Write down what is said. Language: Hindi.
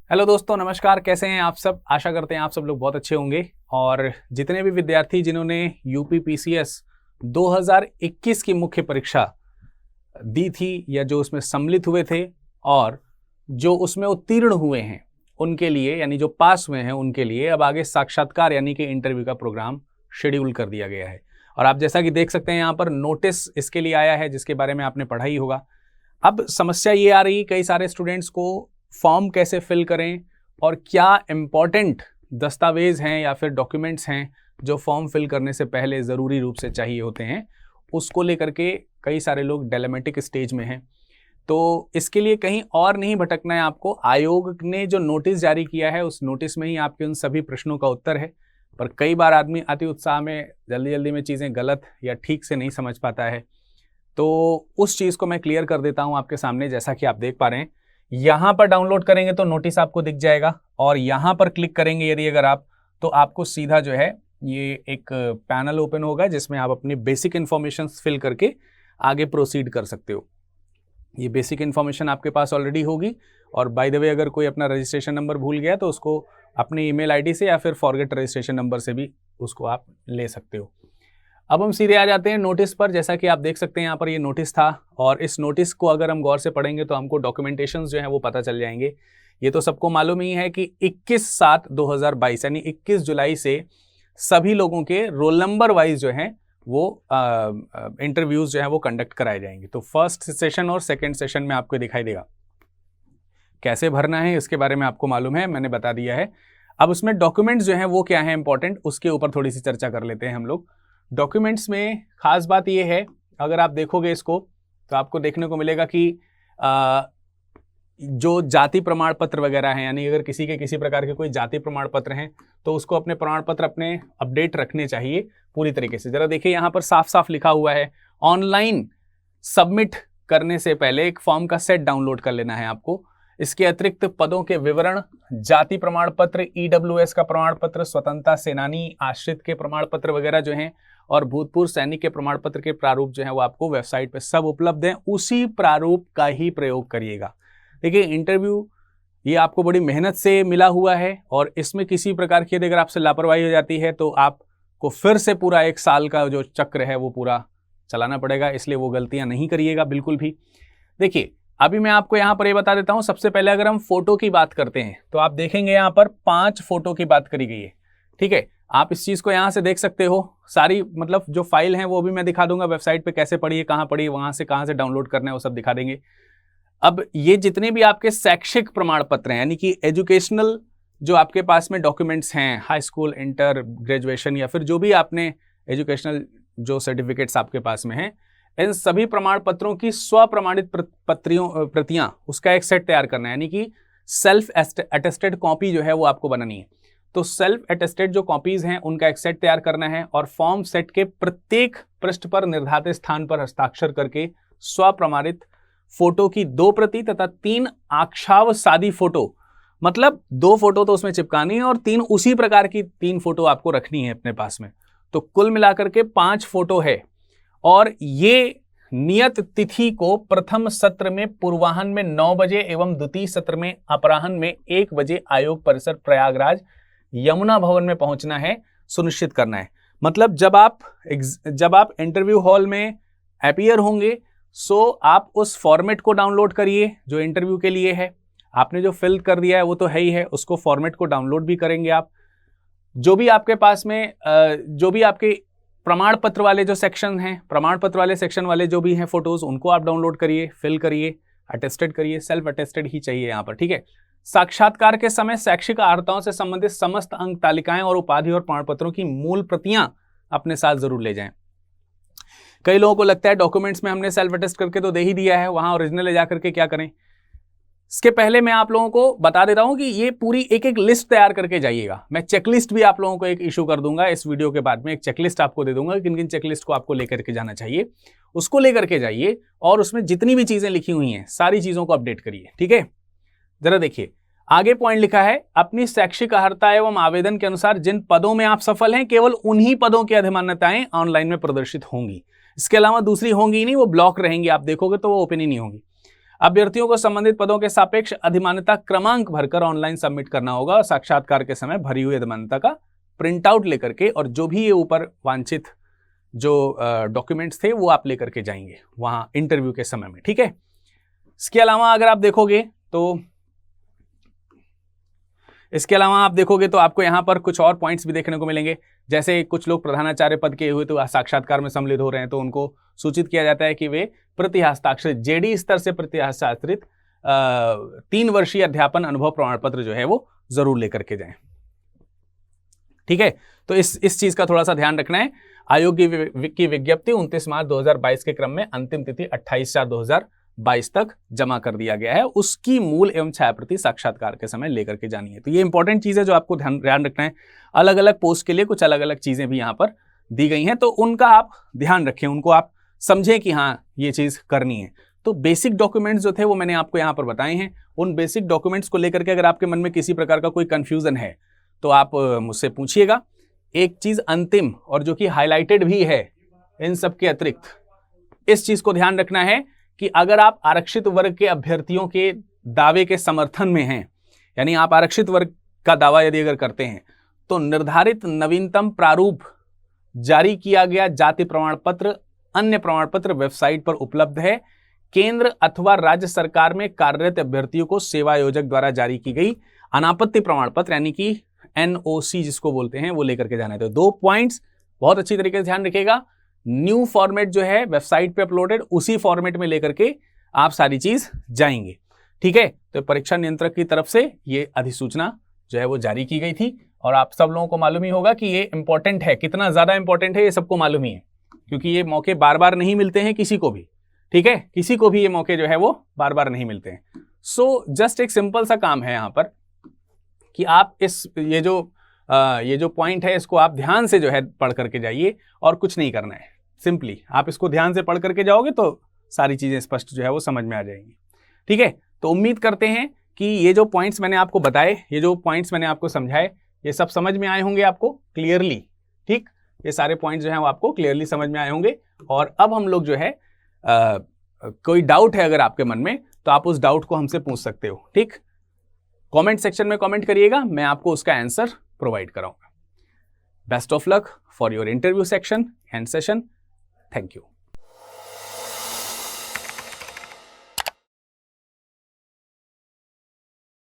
हेलो दोस्तों, नमस्कार। कैसे हैं आप सब? आशा करते हैं आप सब लोग बहुत अच्छे होंगे। और जितने भी विद्यार्थी जिन्होंने यूपी पीसीएस 2021 की मुख्य परीक्षा दी थी या जो उसमें सम्मिलित हुए थे और जो उसमें उत्तीर्ण हुए हैं उनके लिए, यानी जो पास हुए हैं उनके लिए अब आगे साक्षात्कार यानी कि इंटरव्यू का प्रोग्राम शेड्यूल कर दिया गया है। और आप जैसा कि देख सकते हैं यहाँ पर नोटिस इसके लिए आया है, जिसके बारे में आपने पढ़ा ही होगा। अब समस्या ये आ रही, कई सारे स्टूडेंट्स को फॉर्म कैसे फिल करें और क्या इम्पॉर्टेंट दस्तावेज हैं या फिर डॉक्यूमेंट्स हैं जो फॉर्म फिल करने से पहले ज़रूरी रूप से चाहिए होते हैं, उसको लेकर के कई सारे लोग डायलेमेटिक स्टेज में हैं। तो इसके लिए कहीं और नहीं भटकना है आपको। आयोग ने जो नोटिस जारी किया है उस नोटिस में ही आपके उन सभी प्रश्नों का उत्तर है। पर कई बार आदमी अति उत्साह में जल्दी जल्दी में चीज़ें गलत या ठीक से नहीं समझ पाता है, तो उस चीज़ को मैं क्लियर कर देता हूँ आपके सामने। जैसा कि आप देख पा रहे हैं, यहाँ पर डाउनलोड करेंगे तो नोटिस आपको दिख जाएगा और यहाँ पर क्लिक करेंगे यदि अगर आप, तो आपको सीधा जो है ये एक पैनल ओपन होगा जिसमें आप अपनी बेसिक इन्फॉर्मेशन फिल करके आगे प्रोसीड कर सकते हो। ये बेसिक इन्फॉर्मेशन आपके पास ऑलरेडी होगी। और बाय द वे, अगर कोई अपना रजिस्ट्रेशन नंबर भूल गया तो उसको अपने ईमेल आईडी से या फिर फॉरगेट रजिस्ट्रेशन नंबर से भी उसको आप ले सकते हो। अब हम सीधे आ जाते हैं नोटिस पर। जैसा कि आप देख सकते हैं यहाँ पर ये नोटिस था और इस नोटिस को अगर हम गौर से पढ़ेंगे तो हमको डॉक्यूमेंटेशंस जो हैं वो पता चल जाएंगे। ये तो सबको मालूम ही है कि 21/7/2022 यानी 21 जुलाई से सभी लोगों के रोल नंबर वाइज जो हैं वो इंटरव्यूज जो है वो कंडक्ट कराए जाएंगे। तो फर्स्ट सेशन और सेकेंड सेशन में आपको दिखाई देगा। कैसे भरना है इसके बारे में आपको मालूम है, मैंने बता दिया है। अब उसमें डॉक्यूमेंट्स जो हैं वो क्या है इंपॉर्टेंट, उसके ऊपर थोड़ी सी चर्चा कर लेते हैं हम लोग। डॉक्यूमेंट्स में खास बात यह है, अगर आप देखोगे इसको तो आपको देखने को मिलेगा कि जो जाति प्रमाण पत्र वगैरह हैं, यानी अगर किसी के किसी प्रकार के कोई जाति प्रमाण पत्र हैं तो उसको अपने प्रमाण पत्र अपने अपडेट रखने चाहिए पूरी तरीके से। जरा देखिए यहाँ पर साफ साफ लिखा हुआ है, ऑनलाइन सबमिट करने से पहले एक फॉर्म का सेट डाउनलोड कर लेना है आपको। इसके अतिरिक्त पदों के विवरण, जाति प्रमाण पत्र, ईडब्ल्यूएस का प्रमाण पत्र, स्वतंत्रता सेनानी आश्रित के प्रमाण पत्र वगैरह जो हैं और भूतपूर्व सैनिक के प्रमाण पत्र के प्रारूप जो है वो आपको वेबसाइट पे सब उपलब्ध हैं। उसी प्रारूप का ही प्रयोग करिएगा। देखिए, इंटरव्यू ये आपको बड़ी मेहनत से मिला हुआ है और इसमें किसी प्रकार की अगर आपसे लापरवाही हो जाती है तो आपको फिर से पूरा 1 साल का जो चक्र है वो पूरा चलाना पड़ेगा, इसलिए वो गलतियां नहीं करिएगा बिल्कुल भी। देखिए, अभी मैं आपको यहाँ पर ये बता देता हूँ। सबसे पहले अगर हम फोटो की बात करते हैं तो आप देखेंगे यहाँ पर 5 फोटो की बात करी गई है। ठीक है, आप इस चीज़ को यहाँ से देख सकते हो। सारी मतलब जो फाइल हैं वो भी मैं दिखा दूंगा वेबसाइट पे, कैसे पढ़ी है, कहाँ पढ़ी है, वहाँ से कहाँ से डाउनलोड करना है वो सब दिखा देंगे। अब ये जितने भी आपके शैक्षिक प्रमाण पत्र हैं, यानी कि एजुकेशनल जो आपके पास में डॉक्यूमेंट्स हैं, हाई स्कूल, इंटर, ग्रेजुएशन या फिर जो भी आपने एजुकेशनल जो सर्टिफिकेट्स आपके पास में हैं, इन सभी प्रमाण पत्रों की स्वप्रमाणित प्रतियां, उसका एक सेट तैयार करना है। यानी कि सेल्फ अटेस्टेड कॉपी जो है वो आपको बनानी है। तो सेल्फ अटेस्टेड जो कॉपीज हैं उनका एक सेट तैयार करना है और फॉर्म सेट के प्रत्येक पृष्ठ पर निर्धारित स्थान पर हस्ताक्षर करके स्वप्रमाणित फोटो की 2 प्रति तथा 3 आक्षावसादी फोटो, मतलब 2 फोटो तो उसमें चिपकानी है और 3 उसी प्रकार की 3 फोटो आपको रखनी है अपने पास में। तो कुल मिलाकर के 5 फोटो है और ये नियत तिथि को प्रथम सत्र में पूर्वाह्न में 9 बजे एवं द्वितीय सत्र में अपराह्न में 1 बजे आयोग परिसर प्रयागराज यमुना भवन में पहुंचना है, सुनिश्चित करना है। मतलब जब आप इंटरव्यू हॉल में अपीयर होंगे सो आप उस फॉर्मेट को डाउनलोड करिए जो इंटरव्यू के लिए है। आपने जो फिल कर दिया है वो तो है ही है, उसको फॉर्मेट को डाउनलोड भी करेंगे आप। जो भी आपके पास में जो भी आपके प्रमाण पत्र वाले जो सेक्शन हैं, प्रमाण पत्र वाले सेक्शन वाले जो भी हैं फोटोज, उनको आप डाउनलोड करिए, फिल करिए, अटेस्टेड करिए। सेल्फ अटेस्टेड ही चाहिए यहाँ पर। ठीक है, साक्षात्कार के समय शैक्षिक अर्हताओं से संबंधित समस्त अंक तालिकाएं और उपाधि और प्रमाण पत्रों की मूल प्रतियां अपने साथ जरूर ले जाएं। कई लोगों को लगता है डॉक्यूमेंट्स में हमने सेल्फ अटेस्ट करके तो दे ही दिया है, वहां ओरिजिनल ले जाकर के क्या करें। इसके पहले मैं आप लोगों को बता देता हूं कि ये पूरी एक एक लिस्ट तैयार करके जाइएगा। मैं चेकलिस्ट भी आप लोगों को एक इशू कर दूंगा इस वीडियो के बाद में, एक चेकलिस्ट आपको दे दूंगा किन किन चेकलिस्ट को आपको लेकर के जाना चाहिए, उसको लेकर के जाइए और उसमें जितनी भी चीजें लिखी हुई हैं सारी चीजों को अपडेट करिए। ठीक है, जरा देखिए आगे पॉइंट लिखा है, अपनी शैक्षिक अर्हता एवं आवेदन के अनुसार जिन पदों में आप सफल हैं केवल उन्हीं पदों की अधिमान्यताएं ऑनलाइन में प्रदर्शित होंगी। इसके अलावा दूसरी होंगी ही नहीं, वो ब्लॉक रहेंगी। आप देखोगे तो वो ओपन ही नहीं होंगी। अभ्यर्थियों को संबंधित पदों के सापेक्ष अधिमान्यता क्रमांक भरकर ऑनलाइन सबमिट करना होगा और साक्षात्कार के समय भरी हुई अधिमान्यता का प्रिंट आउट लेकर के और जो भी ये ऊपर वांछित जो डॉक्यूमेंट्स थे वो आप लेकर के जाएंगे वहां इंटरव्यू के समय में। ठीक है, इसके अलावा अगर आप देखोगे तो आपको यहाँ पर कुछ और पॉइंट्स भी देखने को मिलेंगे। जैसे कुछ लोग प्रधानाचार्य पद के हुए तो साक्षात्कार में सम्मिलित हो रहे हैं, तो उनको सूचित किया जाता है कि वे प्रतिहस्ताक्षरित जेडी स्तर से प्रतिहस्ताक्षरित 3 वर्षीय अध्यापन अनुभव प्रमाण पत्र जो है वो जरूर लेकर के जाएं। ठीक है, तो इस चीज का थोड़ा सा ध्यान रखना है। आयोग की विज्ञप्ति 29 मार्च 2022 के क्रम में अंतिम तिथि 28/4/2022 तक जमा कर दिया गया है। उसकी मूल एवं छायाप्रति साक्षात्कार के समय लेकर के जानी है। तो ये इंपॉर्टेंट चीज है जो आपको ध्यान रखना है। अलग अलग पोस्ट के लिए कुछ अलग अलग चीजें भी यहाँ पर दी गई हैं, तो उनका आप ध्यान रखें, उनको आप समझें कि हाँ ये चीज करनी है। तो बेसिक डॉक्यूमेंट्स जो थे वो मैंने आपको यहाँ पर बताए हैं। उन बेसिक डॉक्यूमेंट्स को लेकर के अगर आपके मन में किसी प्रकार का कोई कंफ्यूजन है तो आप मुझसे पूछिएगा। एक चीज अंतिम और जो कि हाईलाइटेड भी है इन सब के अतिरिक्त, इस चीज को ध्यान रखना है कि अगर आप आरक्षित वर्ग के अभ्यर्थियों के दावे के समर्थन में हैं, यानी आप आरक्षित वर्ग का दावा यदि अगर करते हैं, तो निर्धारित नवीनतम प्रारूप जारी किया गया जाति प्रमाण पत्र अन्य प्रमाण पत्र वेबसाइट पर उपलब्ध है। केंद्र अथवा राज्य सरकार में कार्यरत अभ्यर्थियों को सेवा आयोजक द्वारा जारी की गई अनापत्ति प्रमाण पत्र यानी कि NOC जिसको बोलते हैं वो लेकर के जाना है। तो 2 पॉइंट्स बहुत अच्छी तरीके से ध्यान रखिएगा। न्यू फॉर्मेट जो है वेबसाइट पे अपलोडेड, उसी फॉर्मेट में लेकर के आप सारी चीज जाएंगे। ठीक है, तो परीक्षा नियंत्रक की तरफ से ये अधिसूचना जो है वो जारी की गई थी और आप सब लोगों को मालूम ही होगा कि ये इंपॉर्टेंट है। कितना ज्यादा इंपॉर्टेंट है ये सबको मालूम ही है, क्योंकि ये मौके बार बार नहीं मिलते हैं किसी को भी। ठीक है, किसी को भी ये मौके जो है वो बार बार नहीं मिलते हैं। सो जस्ट एक सिंपल सा काम है यहाँ पर कि आप ये जो पॉइंट है इसको आप ध्यान से जो है पढ़ करके जाइए और कुछ नहीं करना है। सिंपली आप इसको ध्यान से पढ़ करके जाओगे तो सारी चीजें स्पष्ट जो है वो समझ में आ जाएंगी। ठीक है, तो उम्मीद करते हैं कि ये जो पॉइंट्स मैंने आपको बताए, ये जो पॉइंट्स मैंने आपको समझाए, ये सब समझ में आए होंगे आपको क्लियरली। ठीक, ये सारे पॉइंट्स जो हैं वो आपको क्लियरली समझ में आए होंगे। और अब हम लोग जो है कोई डाउट है अगर आपके मन में तो आप उस डाउट को हमसे पूछ सकते हो। ठीक, कमेंट सेक्शन में कमेंट करिएगा, मैं आपको उसका आंसर प्रोवाइड कराऊंगा। Best of luck for your interview section and session. Thank you.